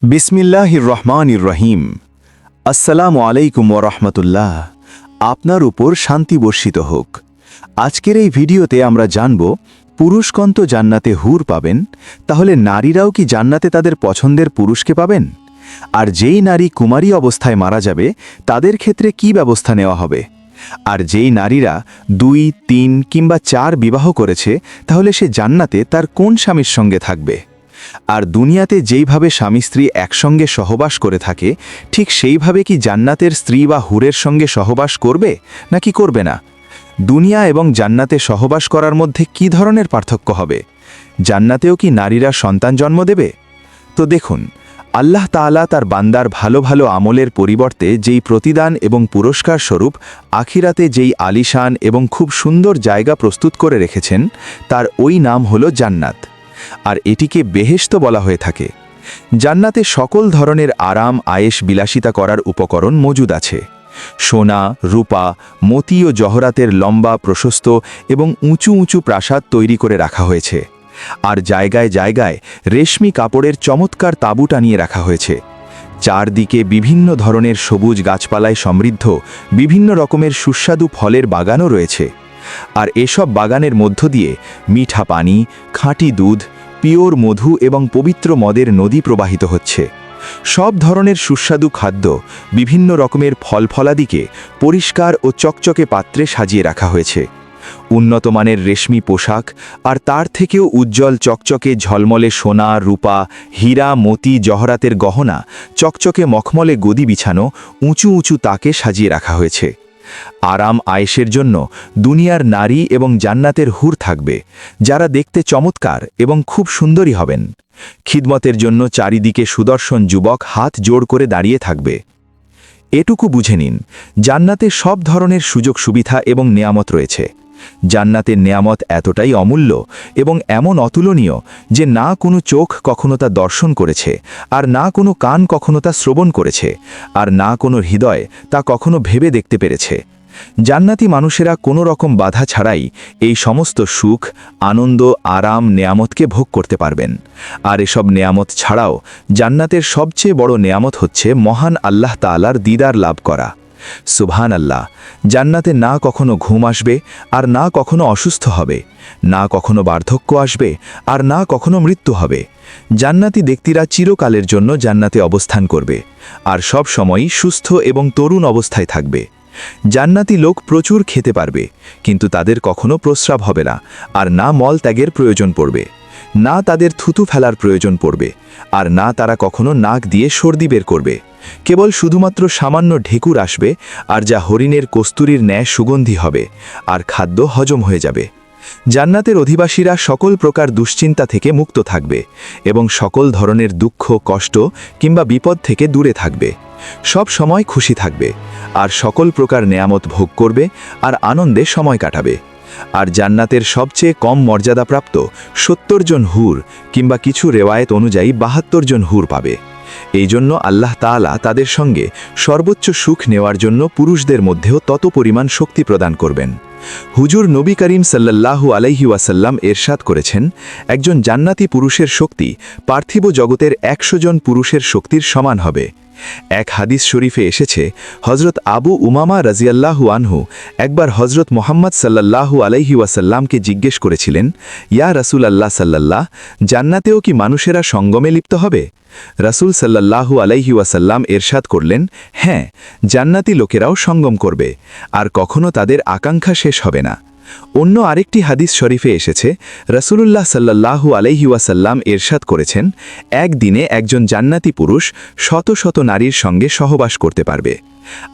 বিসমিল্লাহির রহমানির রহিম। আসসালামু আলাইকুম ওয়া রাহমাতুল্লাহ। আপনার উপর শান্তি বর্ষিত হোক। আজকের এই ভিডিওতে আমরা জানব, পুরুষগণ তো জান্নাতে হুর পাবেন, তাহলে নারীরাও কি জান্নাতে তাদের পছন্দের পুরুষকে পাবেন? আর যেই নারী কুমারী অবস্থায় মারা যাবে তাদের ক্ষেত্রে কি ব্যবস্থা নেওয়া হবে? আর যেই নারীরা 2, 3 কিংবা 4 বিবাহ করেছে, তাহলে সে জান্নাতে তার কোন স্বামীর সঙ্গে থাকবে? আর দুনিয়াতে যেইভাবে স্বামী স্ত্রী একসঙ্গে সহবাস করে থাকে, ঠিক সেইভাবে কি জান্নাতের স্ত্রী বা হুরের সঙ্গে সহবাস করবে নাকি করবে না? দুনিয়া এবং জান্নাতে সহবাস করার মধ্যে কি ধরনের পার্থক্য হবে? জান্নাতেও কি নারীরা সন্তান জন্ম দেবে? তো দেখুন, আল্লাহ তাআলা তার বান্দার ভালো ভালো আমলের পরিবর্তে যেই প্রতিদান এবং পুরস্কার স্বরূপ আখিরাতে যেই আলিশান এবং খুব সুন্দর জায়গা প্রস্তুত করে রেখেছেন, তার ওই নাম হলো জান্নাত। আর এটিকে বেহেশত বলা হয়ে থাকে। জান্নাতে সকল ধরনের আরাম আয়েশ বিলাসিতা করার উপকরণ মজুদ আছে। সোনা, রূপা, মতি ও জহরাতের লম্বা, প্রশস্ত এবং উঁচু উঁচু প্রাসাদ তৈরি করে রাখা হয়েছে। আর জায়গায় জায়গায় রেশমি কাপড়ের চমৎকার তাঁবু টানিয়ে রাখা হয়েছে। চারদিকে বিভিন্ন ধরনের সবুজ গাছপালায় সমৃদ্ধ বিভিন্ন রকমের সুস্বাদু ফলের বাগানও রয়েছে। আর এসব বাগানের মধ্য দিয়ে মিঠা পানি, খাঁটি দুধ, পিওর মধু এবং পবিত্র মদের নদী প্রবাহিত হচ্ছে। সব ধরনের সুস্বাদু খাদ্য বিভিন্ন রকমের ফলফলাদিকে পরিষ্কার ও চকচকে পাত্রে সাজিয়ে রাখা হয়েছে। উন্নত মানের রেশমি পোশাক আর তার থেকেও উজ্জ্বল চকচকে ঝলমলে সোনা, রূপা, হীরা, মতি, জহরাতের গহনা, চকচকে মখমলে গদি বিছানো উঁচু উঁচু তাকে সাজিয়ে রাখা হয়েছে। আরাম আয়েশের জন্য দুনিয়ার নারী এবং জান্নাতের হুর থাকবে, যারা দেখতে চমৎকার এবং খুব সুন্দরী হবেন। খিদমতের জন্য চারিদিকে সুদর্শন যুবক হাত জোড় করে দাঁড়িয়ে থাকবে। এটুকু বুঝে নিন, জান্নাতে সব ধরনের সুযোগ সুবিধা এবং নেয়ামত রয়েছে। জান্নাতের নেয়ামত এতটাই অমূল্য এবং এমন অতুলনীয় যে না কোনো চোখ কখনো তা দর্শন করেছে, আর না কোনো কান কখনো তা শ্রবণ করেছে, আর না কোনো হৃদয় তা কখনো ভেবে দেখতে পেরেছে। জান্নাতি মানুষেরা কোনো রকম বাধা ছাড়াই এই সমস্ত সুখ, আনন্দ, আরাম, নেয়ামতকে ভোগ করতে পারবেন। আর এসব নেয়ামত ছাড়াও জান্নাতের সবচেয়ে বড় নেয়ামত হচ্ছে মহান আল্লাহ তাআলার দিদার লাভ করা। সুবহান আল্লাহ! জান্নাতে না কখনো ঘুম আসবে, আর না কখনো অসুস্থ হবে, না কখনো বার্ধক্য আসবে, আর না কখনো মৃত্যু হবে। জান্নাতি ব্যক্তিরা চিরকালের জন্য জান্নাতে অবস্থান করবে, আর সব সময়ই সুস্থ এবং তরুণ অবস্থায় থাকবে। জান্নাতি লোক প্রচুর খেতে পারবে, কিন্তু তাদের কখনো প্রস্রাব হবে না, আর না মল ত্যাগের প্রয়োজন পড়বে, না তাদের থুতু ফেলার প্রয়োজন পড়বে, আর না তারা কখনো নাক দিয়ে সর্দি বের করবে। কেবল শুধুমাত্র সামান্য ঢেকুর আসবে, আর যা হরিণের কস্তুরীর ন্যায় সুগন্ধি হবে, আর খাদ্য হজম হয়ে যাবে। জান্নাতের অধিবাসীরা সকল প্রকার দুশ্চিন্তা থেকে মুক্ত থাকবে এবং সকল ধরনের দুঃখ, কষ্ট কিংবা বিপদ থেকে দূরে থাকবে। সব সময় খুশি থাকবে, আর সকল প্রকার নেয়ামত ভোগ করবে, আর আনন্দে সময় কাটাবে। আর জান্নাতের সবচেয়ে কম মর্যাদাপ্রাপ্ত 70 জন হুর কিংবা কিছু রেওয়ায়েত অনুযায়ী 72 জন হুর পাবে। এই জন্য আল্লাহ তাআলা তাদের সঙ্গে সর্বোচ্চ সুখ নেওয়ার জন্য পুরুষদের মধ্যেও তত পরিমাণ শক্তি প্রদান করবেন। হুজুর নবী করিম সাল্লাল্লাহু আলাইহি ওয়াসাল্লাম এরশাদ করেছেন, একজন জান্নাতি পুরুষের শক্তি পার্থিব জগতের 100 জন পুরুষের শক্তির সমান হবে। এক হাদিস শরীফে এসেছে, হজরত আবু উমামা রাজিয়াল্লাহু আনহু একবার হজরত মোহাম্মদ সাল্লাল্লাহু আলাইহি ওয়াসাল্লামকে জিজ্ঞেস করেছিলেন, ইয়া রাসূলুল্লাহ সাল্লাল্লাহ, জান্নাতেও কি মানুষেরা সঙ্গমে লিপ্ত হবে? রাসূল সাল্লাল্লাহু আলাইহি ওয়াসাল্লাম এরশাদ করলেন, হ্যাঁ, জান্নাতি লোকেরাও সঙ্গম করবে, আর কখনো তাদের আকাঙ্ক্ষা শেষ হবে না। অন্য আরেকটি হাদিস শরীফে এসেছে, রাসূলুল্লাহ সাল্লাল্লাহু আলাইহি ওয়াসাল্লাম এরশাদ করেছেন, একদিনে একজন জান্নাতি পুরুষ শত শত নারীর সঙ্গে সহবাস করতে পারবে।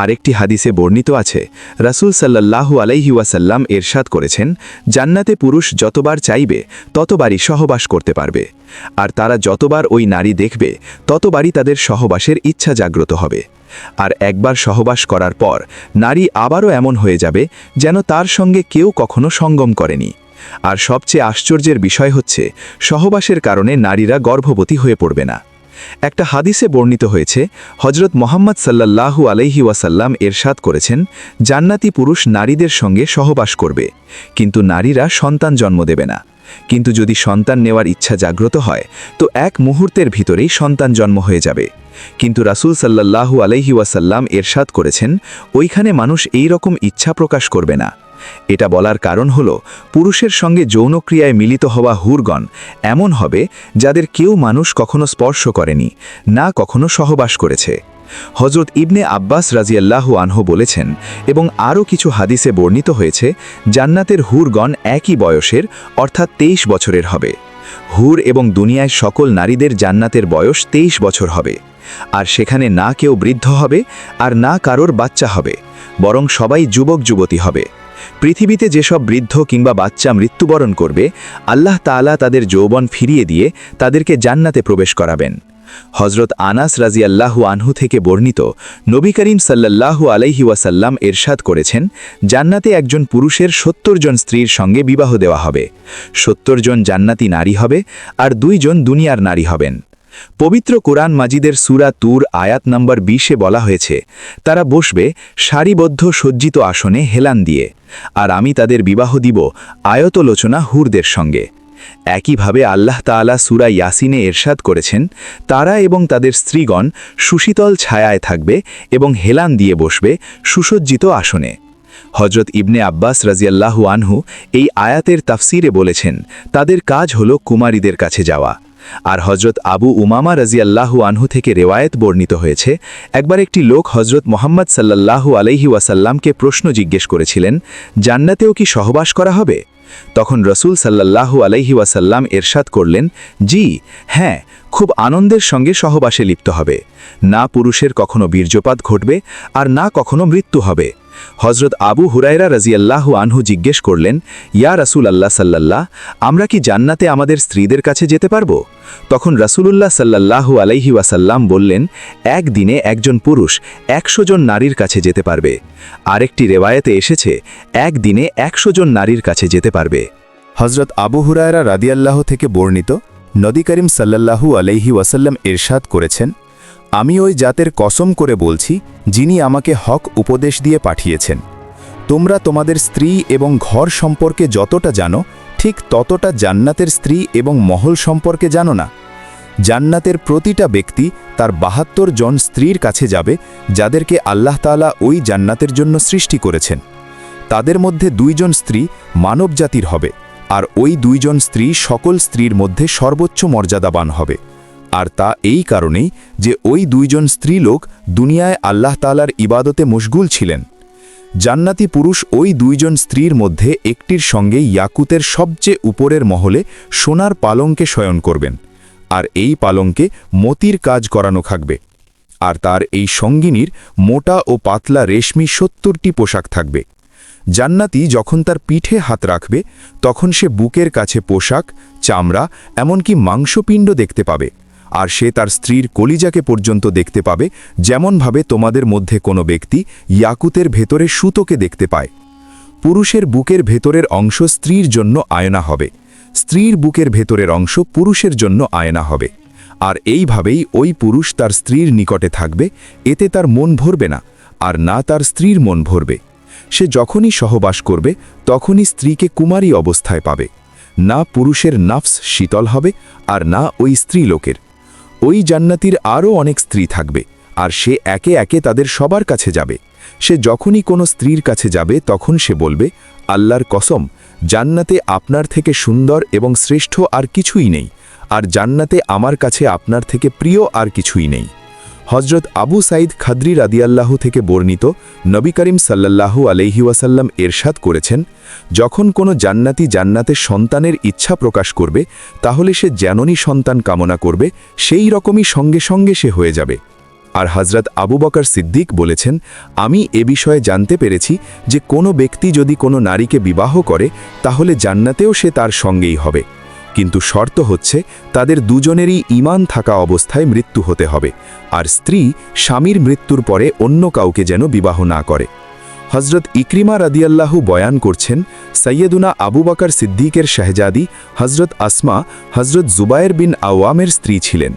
আরেকটি হাদিসে বর্ণিত আছে, রাসূল সাল্লাল্লাহু আলাইহি ওয়াসাল্লাম এরশাদ করেছেন, জান্নাতে পুরুষ যতবার চাইবে ততবারই সহবাস করতে পারবে, আর তারা যতবার ওই নারী দেখবে ততবারই তাদের সহবাসের ইচ্ছা জাগ্রত হবে। আর একবার সহবাস করার পর নারী আবারও এমন হয়ে যাবে যেন তার সঙ্গে কেউ কখনো সঙ্গম করেনি। আর সবচেয়ে আশ্চর্যের বিষয় হচ্ছে, সহবাসের কারণে নারীরা গর্ভবতী হয়ে পড়বে না। একটা হাদিসে বর্ণিত হয়েছে, হজরত মোহাম্মদ সাল্লাল্লাহু আলাইহি ওয়াসাল্লাম এরশাদ করেছেন, জান্নাতি পুরুষ নারীদের সঙ্গে সহবাস করবে, কিন্তু নারীরা সন্তান জন্ম দেবে না। কিন্তু যদি সন্তান নেওয়ার ইচ্ছা জাগ্রত হয় তো এক মুহূর্তের ভিতরেই সন্তান জন্ম হয়ে যাবে। কিন্তু রাসূল সাল্লাল্লাহু আলাইহি ওয়াসাল্লাম এরশাদ করেছেন, ওইখানে মানুষ এই রকম ইচ্ছা প্রকাশ করবে না। এটা বলার কারণ হল, পুরুষের সঙ্গে যৌনক্রিয়ায় মিলিত হওয়া হুরগণ এমন হবে যাদের কেউ মানুষ কখনো স্পর্শ করেনি, না কখনো সহবাস করেছে। হজরত ইবনে আব্বাস রাজিয়াল্লাহু আনহু বলেছেন, এবং আরও কিছু হাদিসে বর্ণিত হয়েছে, জান্নাতের হুরগণ একই বয়সের অর্থাৎ 23 বছরের হবে। হুর এবং দুনিয়ায় সকল নারীদের জান্নাতের বয়স 23 বছর হবে। আর সেখানে না কেউ বৃদ্ধ হবে আর না কারোর বাচ্চা হবে, বরং সবাই যুবক যুবতী হবে। পৃথিবীতে যেসব বৃদ্ধ কিংবা বাচ্চা মৃত্যুবরণ করবে, আল্লাহ তাআলা তাদের যৌবন ফিরিয়ে দিয়ে তাদেরকে জান্নাতে প্রবেশ করাবেন। হজরত আনাস রাজিয়াল্লাহু আনহু থেকে বর্ণিত, নবী করিম সাল্লাল্লাহু আলাইহি ওয়াসাল্লাম এরশাদ করেছেন, জান্নাতে একজন পুরুষের 70 জন স্ত্রীর সঙ্গে বিবাহ দেওয়া হবে। 70 জন জান্নাতি নারী হবে আর 2 জন দুনিয়ার নারী হবেন। পবিত্র কোরআন মাজিদের সূরা তুর আয়াত নম্বর 20-এ বলা হয়েছে, তারা বসবে সারিবদ্ধ সজ্জিত আসনে হেলান দিয়ে, আর আমি তাদের বিবাহ দিব আয়তলোচনা হুরদের সঙ্গে। একইভাবে আল্লাহ তাআলা সূরা ইয়াসিনে এরশাদ করেছেন, তারা এবং তাদের স্ত্রীগণ সুশীতল ছায়ায় থাকবে এবং হেলান দিয়ে বসবে সুসজ্জিত আসনে। হজরত ইবনে আব্বাস রাজিয়াল্লাহু আনহু এই আয়াতের তাফসিরে বলেছেন, তাদের কাজ হলো কুমারীদের কাছে যাওয়া। আর হজরত আবু উমামা রাজিয়াল্লাহু আনহু থেকে রেওয়ায়েত বর্ণিত হয়েছে, একবার একটি লোক হজরত মোহাম্মদ সাল্লাল্লাহু আলাইহি ওয়াসাল্লামকে প্রশ্ন জিজ্ঞেস করেছিলেন, জান্নাতেও কি সহবাস করা হবে? তখন রসুল সাল্লাল্লাহু আলাইহি ওয়াসাল্লাম এরশাদ করলেন, জি হ্যাঁ, খুব আনন্দের সঙ্গে সহবাসে লিপ্ত হবে। না পুরুষের কখনো বীর্যপাত ঘটবে আর না কখনো মৃত্যু হবে। হজরত আবু হুরায়রা রাজিয়াল্লাহু আনহু জিজ্ঞেস করলেন, ইয়া রাসূলুল্লাহ সাল্লাল্লাহ, আমরা কি জান্নাতে আমাদের স্ত্রীদের কাছে যেতে পারব? তখন রাসূলুল্লাহ সাল্লাল্লাহু আলাইহি ওয়াসাল্লাম বললেন, একদিনে একজন পুরুষ 100 জন নারীর কাছে যেতে পারবে। আরেকটি রেওয়ায়েতে এসেছে, একদিনে 100 জন নারীর কাছে যেতে পারবে। হজরত আবু হুরায়রা রাদিয়াল্লাহু থেকে বর্ণিত, নবী করিম সাল্লাল্লাহু আলাইহি ওয়াসাল্লাম ইরশাদ করেছেন, আমি ওই জাতের কসম করে বলছি যিনি আমাকে হক উপদেশ দিয়ে পাঠিয়েছেন, তোমরা তোমাদের স্ত্রী এবং ঘর সম্পর্কে যতটা জানো ঠিক ততটা জান্নাতের স্ত্রী এবং মহল সম্পর্কে জানো না। জান্নাতের প্রতিটা ব্যক্তি তার 72 জন স্ত্রীর কাছে যাবে যাদেরকে আল্লাহ তাআলা ওই জান্নাতের জন্য সৃষ্টি করেছেন। তাদের মধ্যে 2 জন স্ত্রী মানবজাতির হবে, আর ওই 2 জন স্ত্রী সকল স্ত্রীর মধ্যে সর্বোচ্চ মর্যাদাবান হবে। আর তা এই কারণেই যে ওই 2 জন স্ত্রীলোক দুনিয়ায় আল্লাহ তাআলার ইবাদতে মশগুল ছিলেন। জান্নাতি পুরুষ ওই 2 জন স্ত্রীর মধ্যে একটির সঙ্গে ইয়াকুতের সবচেয়ে উপরের মহলে সোনার পালঙ্কে শয়ন করবেন, আর এই পালঙ্কে মতির কাজ করানো থাকবে। আর তার এই সঙ্গিনীর মোটা ও পাতলা রেশমি 70টি পোশাক থাকবে। জান্নাতি যখন তার পিঠে হাত রাখবে তখন সে বুকের কাছে পোশাক, চামড়া, এমনকি মাংসপিণ্ড দেখতে পাবে। আর সে তার স্ত্রীর কলিজাকে পর্যন্ত দেখতে পাবে, যেমনভাবে তোমাদের মধ্যে কোনো ব্যক্তি ইয়াকুতের ভেতরে সুতোকে দেখতে পায়। পুরুষের বুকের ভেতরের অংশ স্ত্রীর জন্য আয়না হবে, স্ত্রীর বুকের ভেতরের অংশ পুরুষের জন্য আয়না হবে। আর এইভাবেই ওই পুরুষ তার স্ত্রীর নিকটে থাকবে, এতে তার মন ভরবে না, আর না তার স্ত্রীর মন ভরবে। সে যখনই সহবাস করবে তখনই স্ত্রীকে কুমারী অবস্থায় পাবে। না পুরুষের নাফস শীতল হবে আর না ওই স্ত্রী লোকের। ওই জান্নাতির আরও অনেক স্ত্রী থাকবে, আর সে একে একে তাদের সবার কাছে যাবে। সে যখনই কোনো স্ত্রীর কাছে যাবে তখন সে বলবে, আল্লাহর কসম, জান্নাতে আপনার থেকে সুন্দর এবং শ্রেষ্ঠ আর কিছুই নেই, আর জান্নাতে আমার কাছে আপনার থেকে প্রিয় আর কিছুই নেই। হজরত আবু সাইদ খাদরি রাদিয়াল্লাহু থেকে বর্ণিত, নবী করিম সাল্লাল্লাহু আলাইহি ওয়াসাল্লাম এরশাদ করেছেন, যখন কোনো জান্নাতি জান্নাতে সন্তানের ইচ্ছা প্রকাশ করবে তাহলে সে যেমনই সন্তান কামনা করবে সেই রকমই সঙ্গে সঙ্গে সে হয়ে যাবে। আর হজরত আবু বকর সিদ্দিক বলেছেন, আমি এ বিষয়ে জানতে পেরেছি যে কোনো ব্যক্তি যদি কোনো নারীকে বিবাহ করে তাহলে জান্নাতেও সে তার সঙ্গেই হবে, কিন্তু শর্ত হচ্ছে তাদের দুজনেরই ঈমান থাকা অবস্থায় মৃত্যু হতে হবে, আর স্ত্রী স্বামীর মৃত্যুর পরে অন্য কাউকে যেন বিবাহ না করে। হজরত ইকরিমা রাদিয়াল্লাহু বয়ান করছেন, সৈয়দুনা আবু বকর সিদ্দিকের শাহজাদি হজরত আসমা হজরত জুবায়ের বিন আওয়ামের স্ত্রী ছিলেন,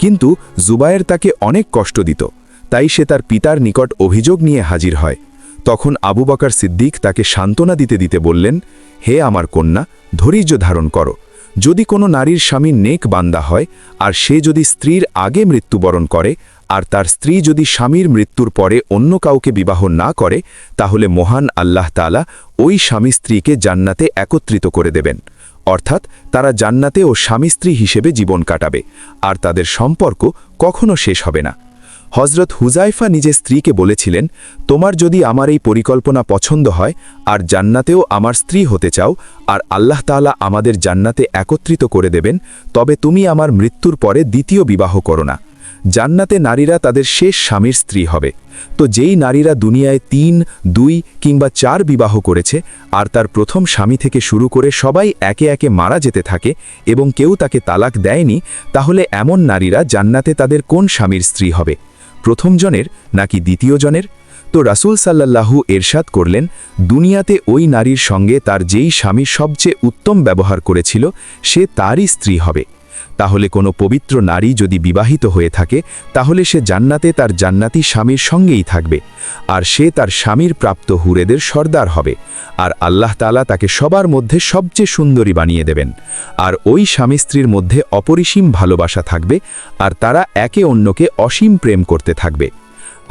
কিন্তু জুবায়ের তাকে অনেক কষ্ট দিত, তাই সে তার পিতার নিকট অভিযোগ নিয়ে হাজির হয়। তখন আবু বকর সিদ্দিক তাকে সান্ত্বনা দিতে দিতে বললেন, হে আমার কন্যা, ধৈর্য ধারণ করো। যদি কোনো নারীর স্বামী নেক বান্দা হয় আর সে যদি স্ত্রীর আগে মৃত্যুবরণ করে আর তার স্ত্রী যদি স্বামীর মৃত্যুর পরে অন্য কাউকে বিবাহ না করে, তাহলে মহান আল্লাহ তাআলা ওই স্বামী স্ত্রীকে জান্নাতে একত্রিত করে দেবেন। অর্থাৎ তারা জান্নাতে ও স্বামী স্ত্রী হিসেবে জীবন কাটাবে, আর তাদের সম্পর্ক কখনো শেষ হবে না। হজরত হুজাইফা নিজের স্ত্রীকে বলেছিলেন, তোমার যদি আমার এই পরিকল্পনা পছন্দ হয় আর জান্নাতেও আমার স্ত্রী হতে চাও আর আল্লাহ তাআলা আমাদের জান্নাতে একত্রিত করে দেবেন, তবে তুমি আমার মৃত্যুর পরে দ্বিতীয় বিবাহ করো না। জান্নাতে নারীরা তাদের শেষ স্বামীর স্ত্রী হবে। তো যেই নারীরা দুনিয়ায় 3, 2 কিংবা 4 বিবাহ করেছে আর তার প্রথম স্বামী থেকে শুরু করে সবাই একে একে মারা যেতে থাকে এবং কেউ তাকে তালাক দেয়নি, তাহলে এমন নারীরা জান্নাতে তাদের কোন স্বামীর স্ত্রী হবে, প্রথম জনের নাকি দ্বিতীয় জনের? তো রাসূল সাল্লাল্লাহু এরশাদ করলেন, দুনিয়াতে ওই নারীর সঙ্গে তার যেই স্বামী সবচেয়ে উত্তম ব্যবহার করেছিল সে তারই স্ত্রী হবে। তাহলে কোনো পবিত্র নারী যদি বিবাহিত হয়ে থাকে তাহলে সে জান্নাতে তার জান্নাতি স্বামীর সঙ্গেই থাকবে, আর সে তার স্বামীর প্রাপ্ত হুরেদের সর্দার হবে, আর আল্লাহ তাআলা তাকে সবার মধ্যে সবচেয়ে সুন্দরী বানিয়ে দেবেন। আর ওই স্বামী স্ত্রীর মধ্যে অপরিসীম ভালোবাসা থাকবে, আর তারা একে অন্যকে অসীম প্রেম করতে থাকবে।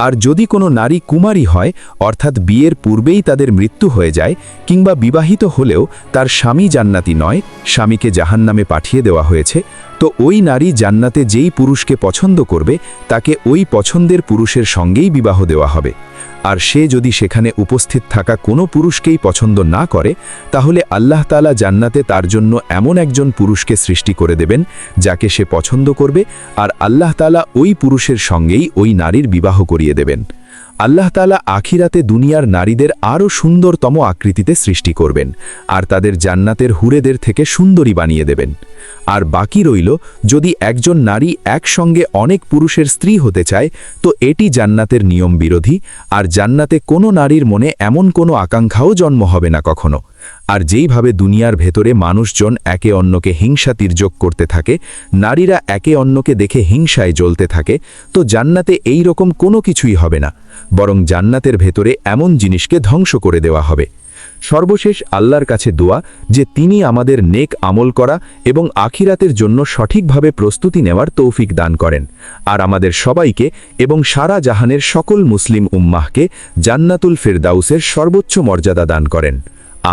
আর যদি কোনো নারী কুমারী হয়, অর্থাৎ বিয়ের পূর্বেই তাদের মৃত্যু হয়ে যায়, কিংবা বিবাহিত হলেও তার স্বামী জান্নাতি নয়, স্বামীকে জাহান্নামে পাঠিয়ে দেওয়া হয়েছে, তো ওই নারী জান্নাতে যেই পুরুষকে পছন্দ করবে তাকে ওই পছন্দের পুরুষের সঙ্গেই বিবাহ দেওয়া হবে। আর সে যদি সেখানে উপস্থিত থাকা কোনো পুরুষকেই পছন্দ না করে, তাহলে আল্লাহ তাআলা জান্নাতে তার জন্য এমন একজন পুরুষকে সৃষ্টি করে দেবেন যাকে সে পছন্দ করবে, আর আল্লাহ তাআলা ওই পুরুষের সঙ্গেই ওই নারীর বিবাহ করিয়ে দেবেন। আল্লাহ তাআলা আখিরাতে দুনিয়ার নারীদের আরও সুন্দরতম আকৃতিতে সৃষ্টি করবেন, আর তাদের জান্নাতের হুরেদের থেকে সুন্দরী বানিয়ে দেবেন। আর বাকি রইল, যদি একজন নারী একসঙ্গে অনেক পুরুষের স্ত্রী হতে চায়, তো এটি জান্নাতের নিয়ম বিরোধী, আর জান্নাতে কোনো নারীর মনে এমন কোনো আকাঙ্ক্ষাও জন্ম হবে না কখনো। আর যেইভাবে দুনিয়ার ভেতরে মানুষজন একে অন্যকে হিংসা তির্যক করতে থাকে, নারীরা একে অন্যকে দেখে হিংসায় জ্বলতে থাকে, তো জান্নাতে এই রকম কোনো কিছুই হবে না, বরং জান্নাতের ভেতরে এমন জিনিসকে ধ্বংস করে দেওয়া হবে। সর্বশেষ আল্লাহর কাছে দোয়া যে তিনি আমাদের নেক আমল করা এবং আখিরাতের জন্য সঠিকভাবে প্রস্তুতি নেওয়ার তৌফিক দান করেন, আর আমাদের সবাইকে এবং সারা জাহানের সকল মুসলিম উম্মাহকে জান্নাতুল ফিরদাউসের সর্বোচ্চ মর্যাদা দান করেন।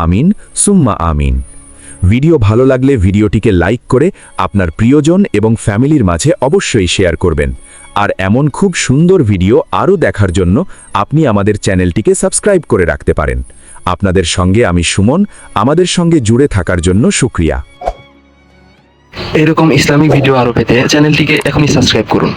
আমিন সুম্মা আমিন। ভিডিও ভালো লাগলে ভিডিওটিকে লাইক করে আপনার প্রিয়জন এবং ফ্যামিলির মাঝে অবশ্যই শেয়ার করবেন। আর এমন খুব সুন্দর ভিডিও আরও দেখার জন্য আপনি আমাদের চ্যানেলটিকে সাবস্ক্রাইব করে রাখতে পারেন। আপনাদের সঙ্গে আমি সুমন, আমাদের সঙ্গে জুড়ে থাকার জন্য শুকরিয়া। এরকম ইসলামিক ভিডিও আরো পেতে চ্যানেলটিকে এখনই সাবস্ক্রাইব করুন।